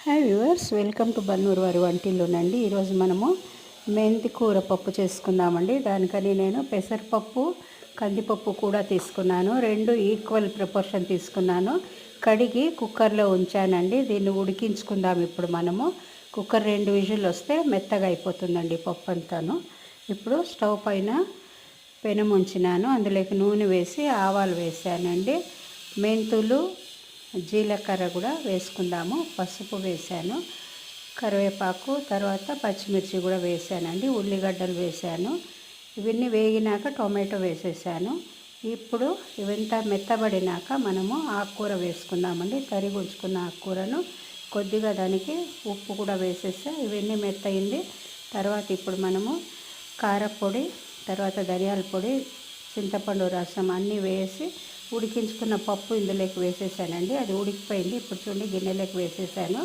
Hi viewers, welcome to Bannur వారి వంటిల్లోనండి. ఈరోజు మనము మెంతి కూర పప్పు చేసుకుందామండి. దానికని నేను పెసరపప్పు, కందిపప్పు కూడా తీసుకున్నాను. రెండు ఈక్వల్ ప్రపోర్షన్ తీసుకున్నాను. కడిగి కుక్కర్లో ఉంచానండి. దీన్ని ఉడికించుకుందాం. ఇప్పుడు మనము కుక్కర్ 2 విజిల్ వస్తే మెత్తగా అయిపోతుందండి పప్పు అంతాను. ఇప్పుడు స్టవ్ పైన పెనం ఉంచినాను. అందులోకి నూనె వేసి ఆవాలు వేసానండి. మెంతులు, జీలకర్ర కూడా వేసుకుందాము. పసుపు వేసాను, కరివేపాకు, తర్వాత పచ్చిమిర్చి కూడా వేసానండి. ఉల్లిగడ్డలు వేసాను. ఇవన్నీ వేగినాక టొమాటో వేసేసాను. ఇప్పుడు ఇవంతా మెత్తబడినాక మనము ఆకుకూర వేసుకుందామండి. తరిగి ఉంచుకున్న ఆకుకూరను కొద్దిగా దానికి ఉప్పు కూడా వేసేస్తే ఇవన్నీ మెత్తయింది. తర్వాత ఇప్పుడు మనము కారపొడి, తర్వాత ధనియాల పొడి, చింతపండు రసం అన్నీ వేసి ఉడికించుకున్న పప్పు ఇందులోకి వేసేసానండి. అది ఉడికిపోయింది. ఇప్పుడు చూడండి గిన్నెలోకి వేసేసాను.